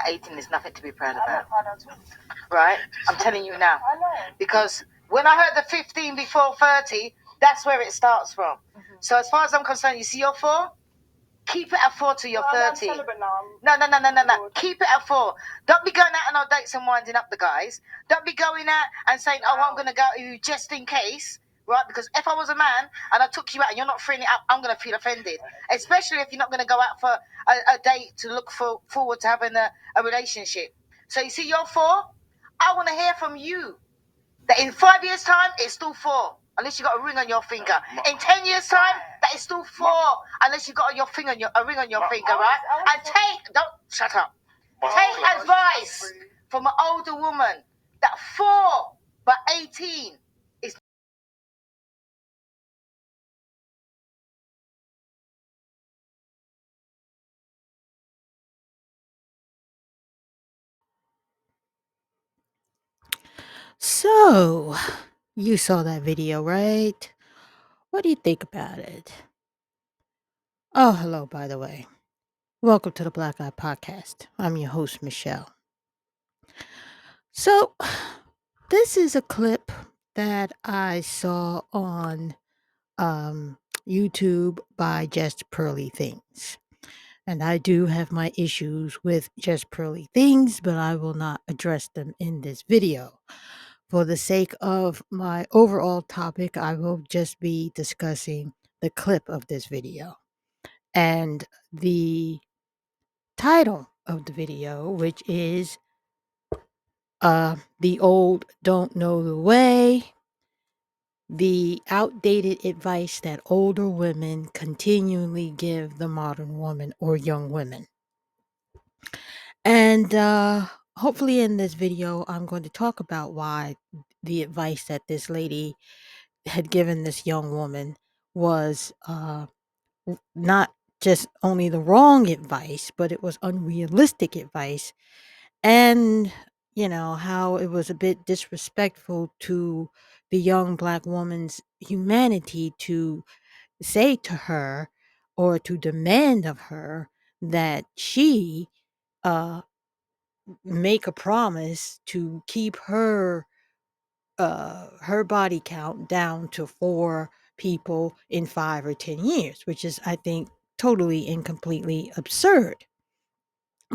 at 18 is nothing to be proud about. Right? I'm telling you now. Because when I heard the 15 before 30, that's where it starts from. So as far as I'm concerned, you see your 4? Keep it at 4 till you're 30. No. Keep it at 4. Don't be going out on our dates and winding up the guys. Don't be going out and saying, oh, I'm going to go out with you just in case. Right? Because if I was a man and I took you out and you're not freeing it up, I'm going to feel offended. Especially if you're not going to go out for a date to look forward to having a relationship. So you see your 4? I want to hear from you that in 5 years' time, it's still 4. Unless you got a ring on your finger. In 10 years' time, that is still 4. Unless you got a ring on your finger, right? And don't shut up. Take advice from an older woman that 4 but 18 is. So, you saw that video, right? What do you think about it? Oh, hello, by the way. Welcome to the Black Eye Podcast. I'm your host, Michelle. So, this is a clip that I saw on YouTube by Just Pearly Things. And I do have my issues with Just Pearly Things, but I will not address them in this video. For the sake of my overall topic, I will just be discussing the clip of this video. And the title of the video, which is The Old Don't Know the Way, the outdated advice that older women continually give the modern woman or young women. And hopefully in this video, I'm going to talk about why the advice that this lady had given this young woman was not just only the wrong advice, but it was unrealistic advice. And, how it was a bit disrespectful to the young Black woman's humanity to say to her or to demand of her that she uh, make a promise to keep her body count down to 4 people in 5 or 10 years, which is, I think, totally and completely absurd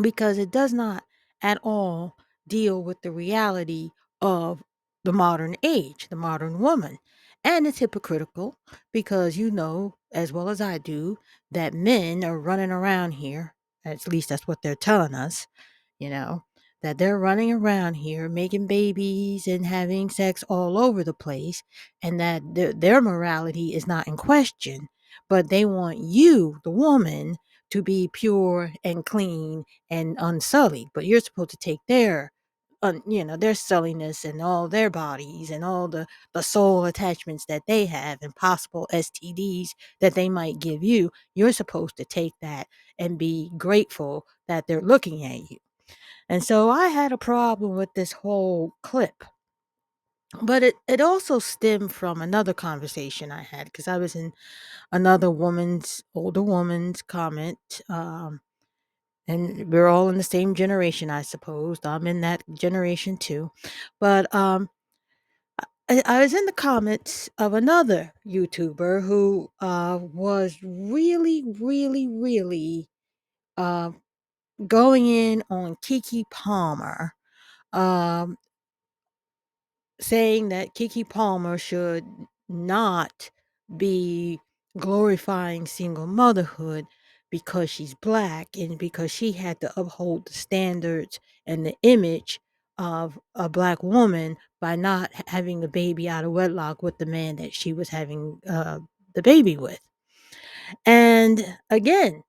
because it does not at all deal with the reality of the modern age, the modern woman. And it's hypocritical because you know as well as I do that men are running around here, at least that's what they're telling us, you know, that they're running around here making babies and having sex all over the place, and that their morality is not in question, but they want you, the woman, to be pure and clean and unsullied. But you're supposed to take their their silliness and all their bodies and all the soul attachments that they have and possible STDs that they might give you. You're supposed to take that and be grateful that they're looking at you. And so I had a problem with this whole clip. But it also stemmed from another conversation I had because I was in another older woman's comment. And we're all in the same generation, I suppose. I'm in that generation too. But I was in the comments of another YouTuber who was really, really, really uh, going in on Kiki Palmer. Um, Saying that Kiki Palmer should not be glorifying single motherhood because she's Black and because she had to uphold the standards and the image of a Black woman by not having the baby out of wedlock with the man that she was having the baby with. And again,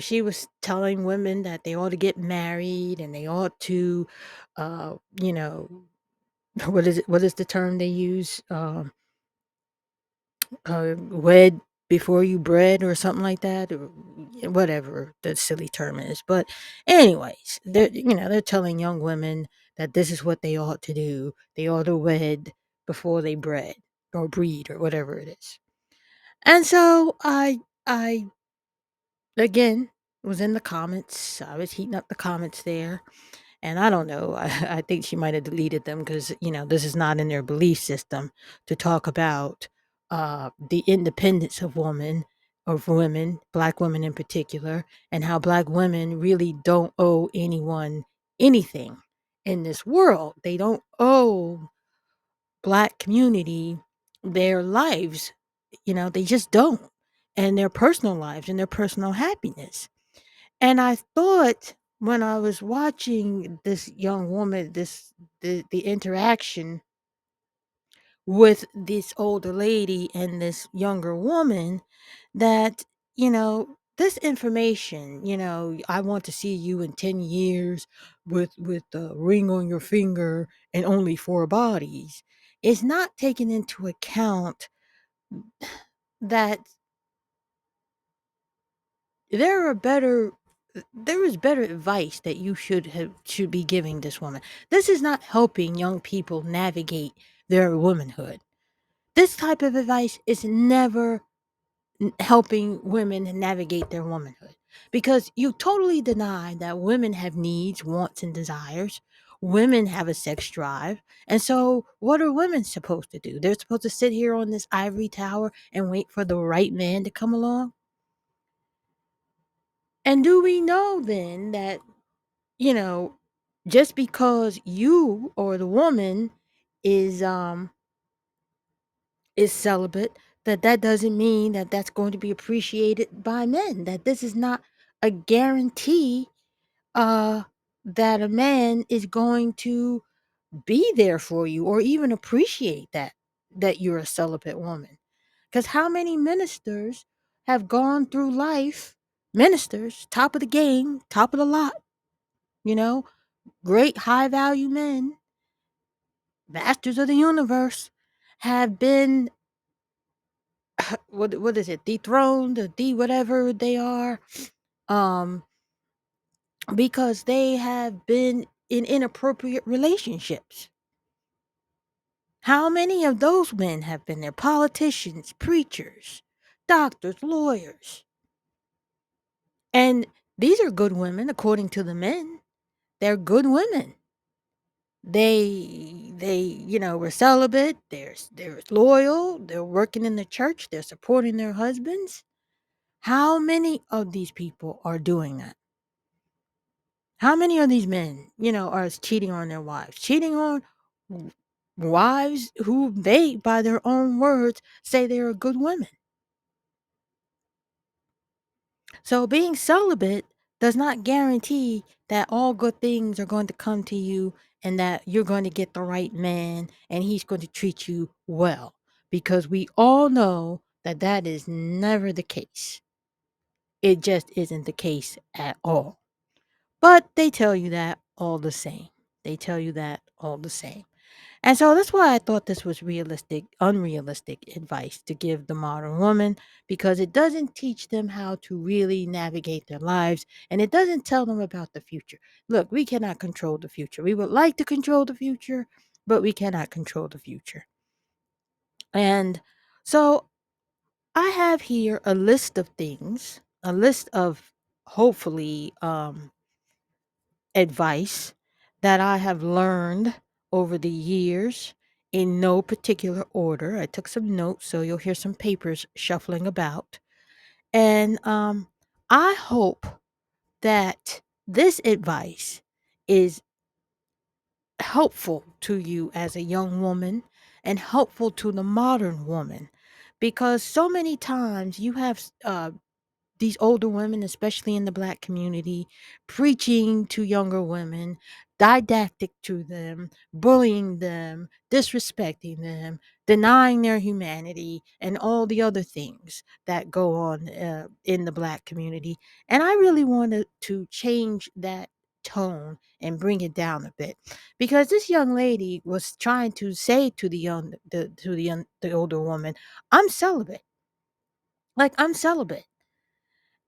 she was telling women that they ought to get married and they ought to, uh, you know, what is the term they use? Wed before you bred or something like that, or whatever the silly term is. But anyways, they're telling young women that this is what they ought to do. They ought to wed before they bred or breed or whatever it is. And so I again was in the comments. I was heating up the comments there. And I don't know. I think she might have deleted them because, this is not in their belief system to talk about the independence of women, black women in particular, and how black women really don't owe anyone anything in this world. They don't owe black community their lives. They just don't. And their personal lives and their personal happiness. And I thought when I was watching this young woman, the interaction with this older lady and this younger woman, that this information, I want to see you in 10 years with a ring on your finger and only four bodies, is not taking into account that there are better there is better advice that you should be giving this woman. This is not helping young people navigate their womanhood. This type of advice is never helping women navigate their womanhood, because you totally deny that women have needs, wants, and desires. Women have a sex drive. And so what are women supposed to do? They're supposed to sit here on this ivory tower and wait for the right man to come along. And do we know then that, you know, just because you or the woman is um is celibate, that doesn't mean that that's going to be appreciated by men. That this is not a guarantee uh that a man is going to be there for you or even appreciate that you're a celibate woman. Cuz how many ministers have gone through life, ministers, top of the game, top of the lot, you know, great high value men, masters of the universe, have been what is it, dethroned, or whatever they are, um because they have been in inappropriate relationships. How many of those men have been there? Politicians, preachers, doctors, lawyers. And these are good women according to the men. They're good women. They were celibate, they're loyal, they're working in the church, they're supporting their husbands. How many of these people are doing that? How many of these men, are cheating on their wives, cheating on wives who they, by their own words, say they are good women? So being celibate does not guarantee that all good things are going to come to you and that you're going to get the right man and he's going to treat you well. Because we all know that that is never the case. It just isn't the case at all. But they tell you that all the same. They tell you that all the same. And so that's why I thought this was unrealistic advice to give the modern woman, because it doesn't teach them how to really navigate their lives and it doesn't tell them about the future. Look, we cannot control the future. We would like to control the future, but we cannot control the future. And so I have here a list of things, a list of hopefully advice that I have learned over the years in no particular order. I took some notes, so you'll hear some papers shuffling about. And I hope that this advice is helpful to you as a young woman and helpful to the modern woman, because so many times you have these older women, especially in the black community, preaching to younger women, didactic to them, bullying them, disrespecting them, denying their humanity, and all the other things that go on in the black community. And I really wanted to change that tone and bring it down a bit, because this young lady was trying to say to the older woman, I'm celibate. Like, I'm celibate.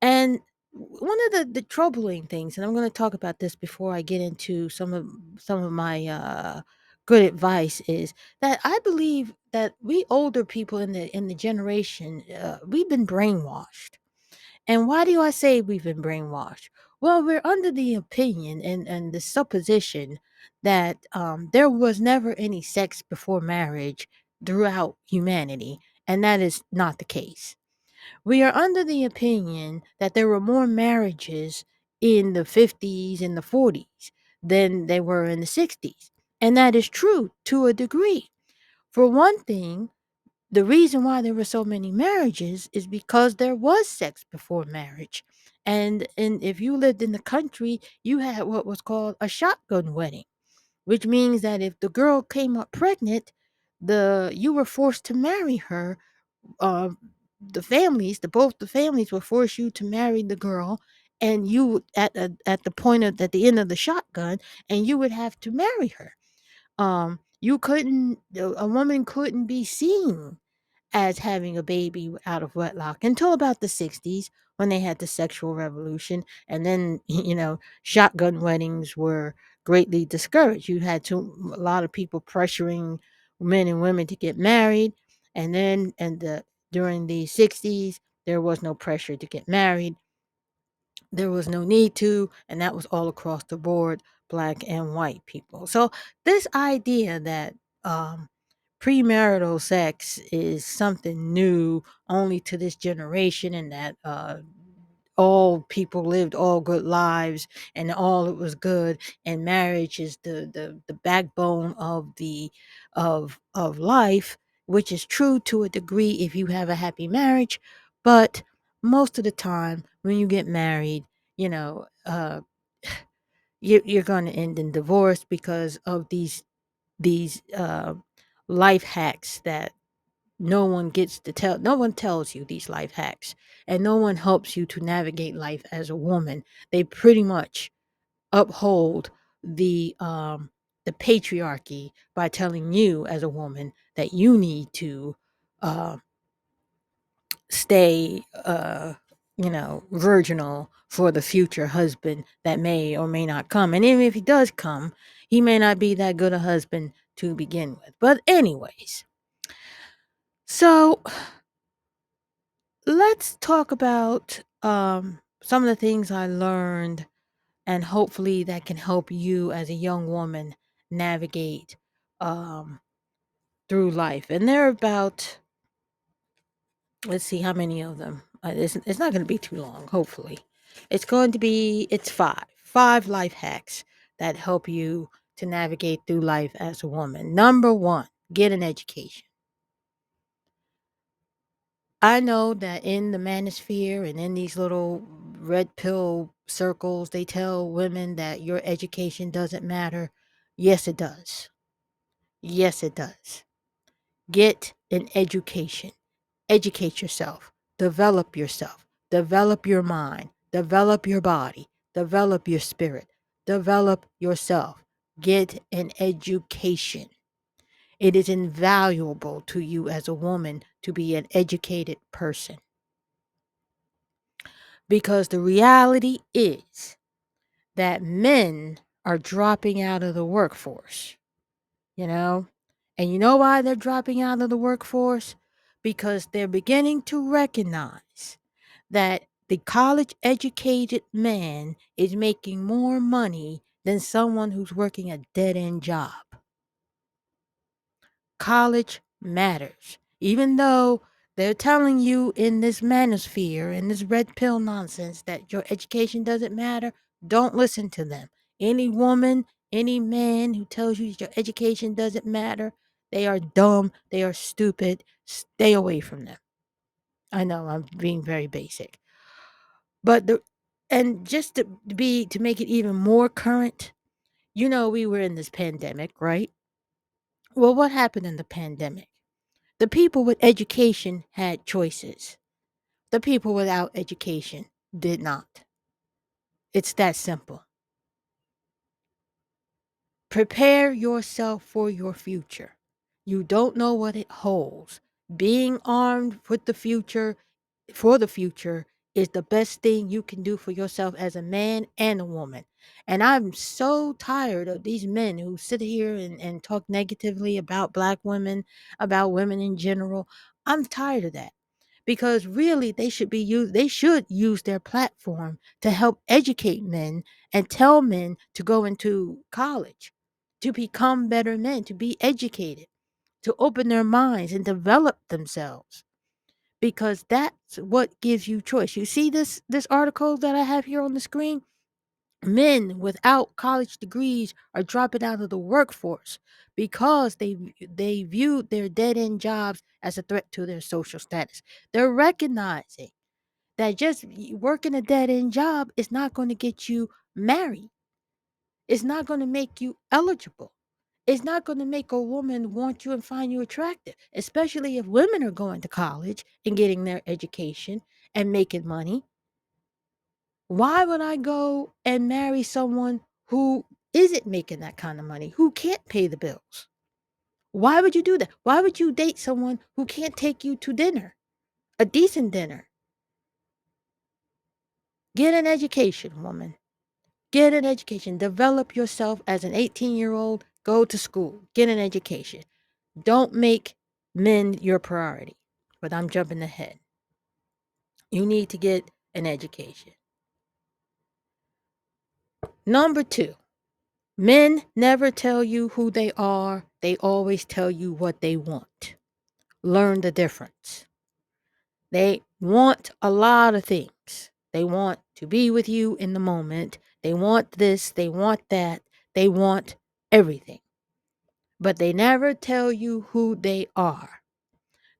And one of the troubling things, and I'm going to talk about this before I get into some of my good advice, is that I believe that we older people in the generation, we've been brainwashed. And why do I say we've been brainwashed? Well, we're under the opinion and the supposition that there was never any sex before marriage throughout humanity, and that is not the case. We are under the opinion that there were more marriages in the 50s and the 40s than they were in the 60s. And that is true to a degree. For one thing, the reason why there were so many marriages is because there was sex before marriage. And if you lived in the country, you had what was called a shotgun wedding, which means that if the girl came up pregnant, the you were forced to marry her. um, the families would force you to marry the girl, and you at the point of at the end of the shotgun, and you would have to marry her. You couldn't a woman couldn't be seen as having a baby out of wedlock until about the 60s, when they had the sexual revolution. And then, shotgun weddings were greatly discouraged. You had a lot of people pressuring men and women to get married. And then, during the 60s, there was no pressure to get married. There was no need to, and that was all across the board, black and white people. So this idea that premarital sex is something new only to this generation, and that all people lived all good lives and all it was good, and marriage is the backbone of life, which is true to a degree if you have a happy marriage. But most of the time when you get married, you know uh you're going to end in divorce because of these life hacks that no one tells you these life hacks, and no one helps you to navigate life as a woman. They pretty much uphold the patriarchy by telling you as a woman that you need to uh stay virginal for the future husband that may or may not come. And even if he does come, he may not be that good a husband to begin with. But anyways, so let's talk about some of the things I learned, and hopefully that can help you as a young woman navigate um, through life. And there are about, let's see how many of them. It's not going to be too long, hopefully. It's five life hacks that help you to navigate through life as a woman. Number one, get an education. I know that in the manosphere and in these little red pill circles, they tell women that your education doesn't matter. Yes, it does. Yes, it does. Get an education. Educate yourself. Develop your mind. Develop your body. Develop your spirit. Develop yourself. Get an education. It is invaluable to you as a woman to be an educated person. Because the reality is that men are dropping out of the workforce, you know? And you know why they're dropping out of the workforce? Because they're beginning to recognize that the college educated man is making more money than someone who's working a dead end job. College matters. Even though they're telling you in this manosphere, in this red pill nonsense, that your education doesn't matter, don't listen to them. Any woman, any man who tells you your education doesn't matter, they are dumb, they are stupid. Stay away from them. I know I'm being very basic. But just to make it even more current, we were in this pandemic, right? Well, what happened in the pandemic? The people with education had choices. The people without education did not. It's that simple. Prepare yourself for your future. You don't know what it holds. Being armed with the future for the future is the best thing you can do for yourself as a man and a woman. And I'm so tired of these men who sit here and talk negatively about black women, about women in general. I'm tired of that. because really they should use their platform to help educate men and tell men to go into college, to become better men, to be educated, to open their minds and develop themselves, because that's what gives you choice. You see this article that I have here on the screen? Men without college degrees are dropping out of the workforce because they viewed their dead-end jobs as a threat to their social status. They're recognizing that just working a dead-end job is not going to get you married. It's not going to make you eligible. It's not going to make a woman want you and find you attractive, especially if women are going to college and getting their education and making money. Why would I go and marry someone who isn't making that kind of money, who can't pay the bills? Why would you do that? Why would you date someone who can't take you to dinner, a decent dinner? Get an education, woman. Get an education. Develop yourself as an 18-year-old. Go to school. Get an education. Don't make men your priority. But I'm jumping ahead. You need to get an education. Number 2, men never tell you who they are. They always tell you what they want. Learn the difference. They want a lot of things. They want to be with you in the moment. They want this. They want that. They want everything. But they never tell you who they are.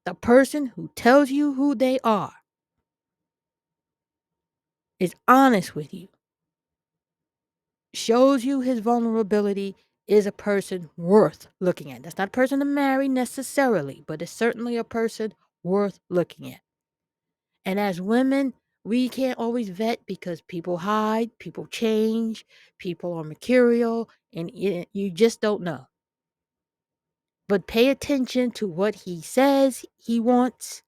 The person who tells you who they are is honest with you, shows you his vulnerability, is a person worth looking at. That's not a person to marry necessarily, but it's certainly a person worth looking at. And as women, we can't always vet because people hide, people change, people are mercurial, and you just don't know. But pay attention to what he says he wants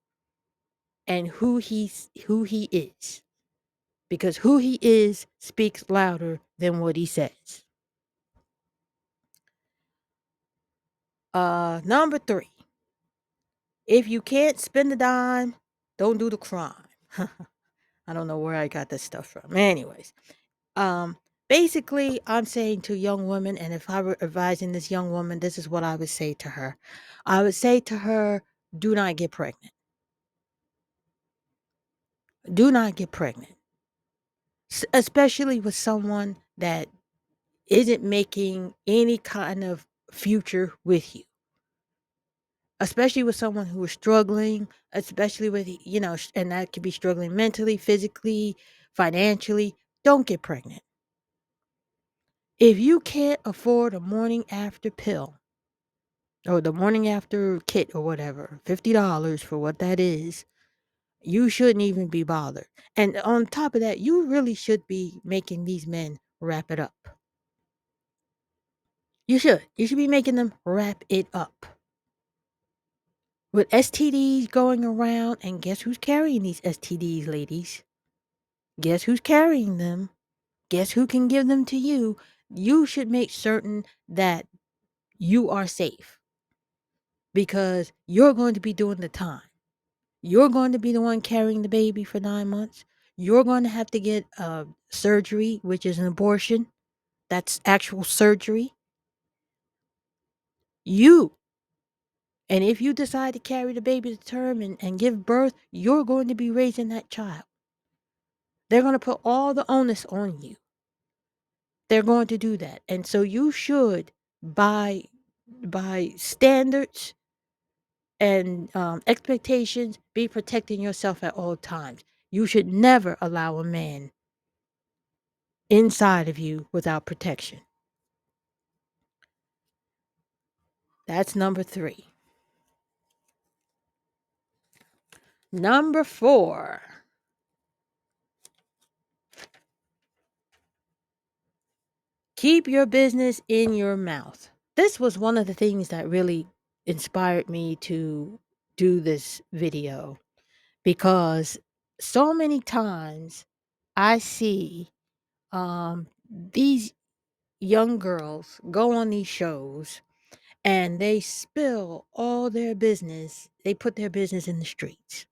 and who he is, because who he is speaks louder than what he says. Number 3, if you can't spend a dime, don't do the crime. I don't know where I got this stuff from. Anyways, basically, I'm saying to young women, and if I were advising this young woman, this is what I would say to her. I would say to her, do not get pregnant. Do not get pregnant, especially with someone that isn't making any kind of future with you. Especially with someone who is struggling, especially with, and that could be struggling mentally, physically, financially. Don't get pregnant. If you can't afford a morning after pill or the morning after kit or whatever, $50 for what that is, you shouldn't even be bothered. And on top of that, you really should be making these men wrap it up. You should. You should be making them wrap it up. With STDs going around, and guess who's carrying these STDs, ladies? Guess who's carrying them? Guess who can give them to you? You should make certain that you are safe, because you're going to be doing the time. You're going to be the one carrying the baby for 9 months. You're going to have to get surgery, which is an abortion. That's actual surgery. And if you decide to carry the baby to term and give birth, you're going to be raising that child. They're going to put all the onus on you. They're going to do that. And so you should, by standards and expectations, be protecting yourself at all times. You should never allow a man inside of you without protection. That's number 3. Number 4. Keep your business in your mouth. This was one of the things that really inspired me to do this video, because so many times I see these young girls go on these shows and they spill all their business. They put their business in the streets.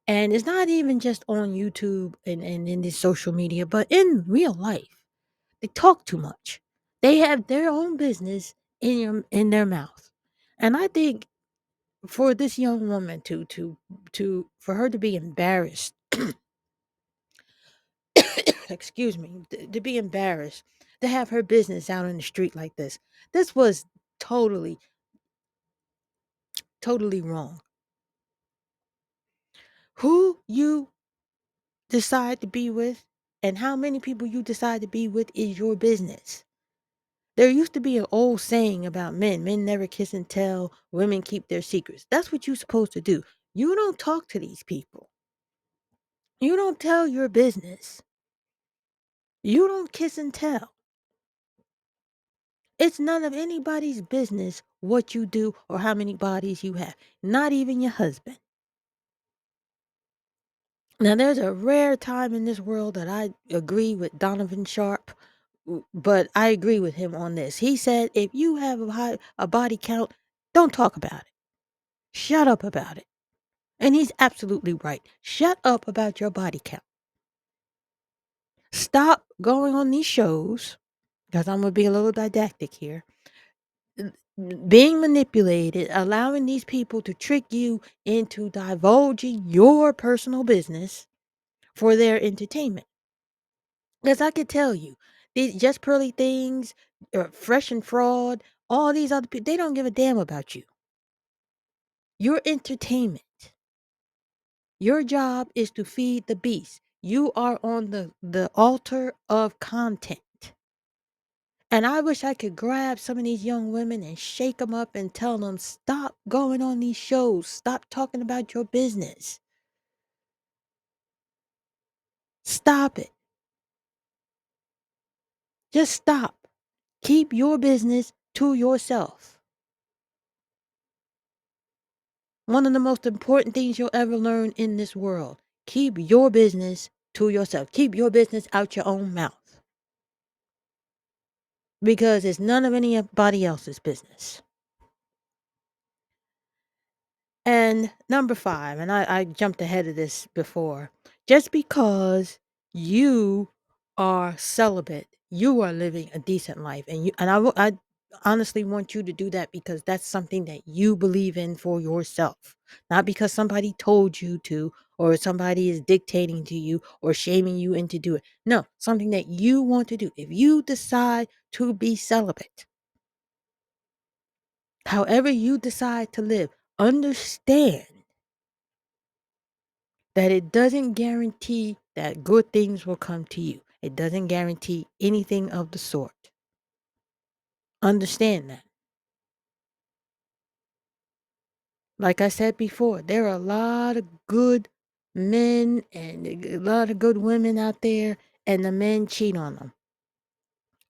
And it's not even just on YouTube and in this social media, but in real life. They talk too much. They have their own business in their mouth. And I think for this young woman to for her to be embarrassed, excuse me, to be embarrassed to have her business out in the street like this. This was totally totally wrong. Who you decide to be with and how many people you decide to be with is your business. There used to be an old saying about men. Men never kiss and tell, women keep their secrets. That's what you're supposed to do. You don't talk to these people. You don't tell your business. You don't kiss and tell. It's none of anybody's business what you do or how many bodies you have, not even your husband. Now, there's a rare time in this world that I agree with Donovan Sharp, but I agree with him on this. He said, if you have a body count, don't talk about it. Shut up about it. And he's absolutely right. Shut up about your body count. Stop going on these shows, because I'm going to be a little didactic here, being manipulated, allowing these people to trick you into divulging your personal business for their entertainment. Because I could tell you, these Just Pearly Things, Fresh and Fraud, all these other people, they don't give a damn about you. Your entertainment. Your job is to feed the beast. You are on the altar of content. And I wish I could grab some of these young women and shake them up and tell them, stop going on these shows. Stop talking about your business. Stop it. Just stop. Keep your business to yourself. One of the most important things you'll ever learn in this world. Keep your business to yourself. Keep your business out your own mouth. Because it's none of anybody else's business. And number 5, and I jumped ahead of this before. Just because you are celibate, you are living a decent life, and I honestly want you to do that because that's something that you believe in for yourself, not because somebody told you to, or somebody is dictating to you or shaming you into do it. No, something that you want to do. If you decide to be celibate, however you decide to live, understand that it doesn't guarantee that good things will come to you. It doesn't guarantee anything of the sort. Understand that. Like I said before, there are a lot of good men and a lot of good women out there, and the men cheat on them.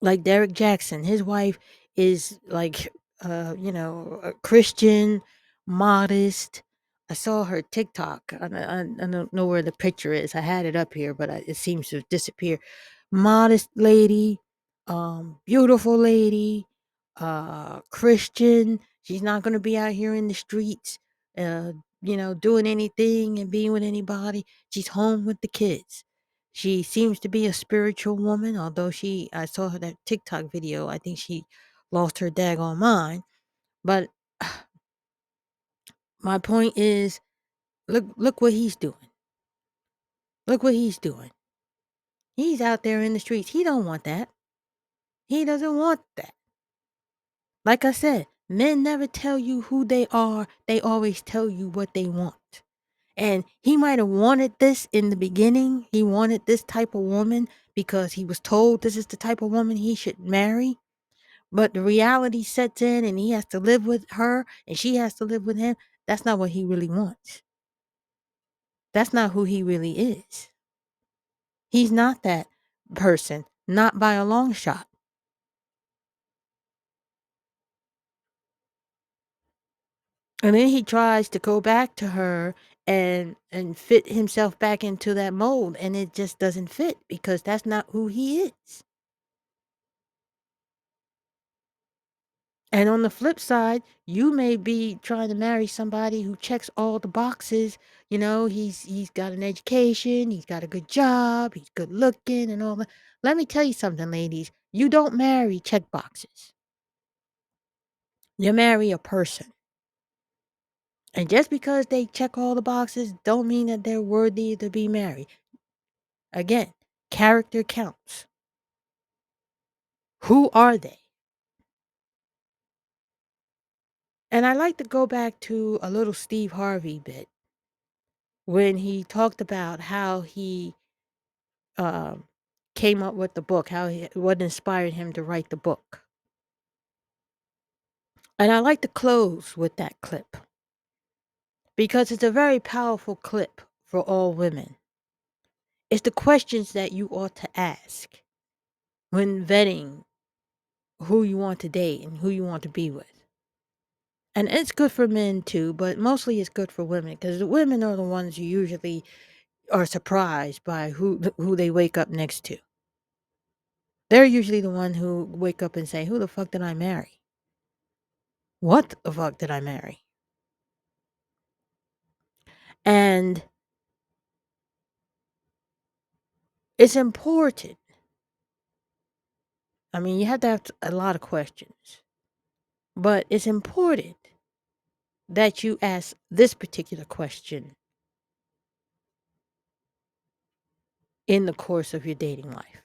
Like Derek Jackson, his wife is like, a Christian, modest. I saw her TikTok. I don't know where the picture is. I had it up here, but it seems to disappear. Modest lady, beautiful lady, Christian. She's not going to be out here in the streets, doing anything and being with anybody. She's home with the kids. She seems to be a spiritual woman, although I saw her that TikTok video. I think she lost her daggone mind. But my point is, look what he's doing. Look what he's doing. He's out there in the streets. He don't want that. He doesn't want that. Like I said, men never tell you who they are. They always tell you what they want. And he might have wanted this in the beginning. He wanted this type of woman because he was told this is the type of woman he should marry. But the reality sets in and he has to live with her and she has to live with him. That's not what he really wants. That's not who he really is. He's not that person, not by a long shot. And then he tries to go back to her and fit himself back into that mold, and it just doesn't fit because that's not who he is. And on the flip side, you may be trying to marry somebody who checks all the boxes. You know, he's got an education, he's got a good job, he's good looking and all that. Let me tell you something, ladies. You don't marry check boxes. You marry a person. And just because they check all the boxes don't mean that they're worthy to be married. Again, character counts. Who are they? And I like to go back to a little Steve Harvey bit when he talked about how he um, came up with the book, what inspired him to write the book. And I like to close with that clip because it's a very powerful clip for all women. It's the questions that you ought to ask when vetting who you want to date and who you want to be with. And it's good for men too, but mostly it's good for women because the women are the ones who usually are surprised by who they wake up next to. They're usually the one who wake up and say, "Who the fuck did I marry? What the fuck did I marry?" And it's important. I mean, you have to have a lot of questions, but it's important that you ask this particular question in the course of your dating life.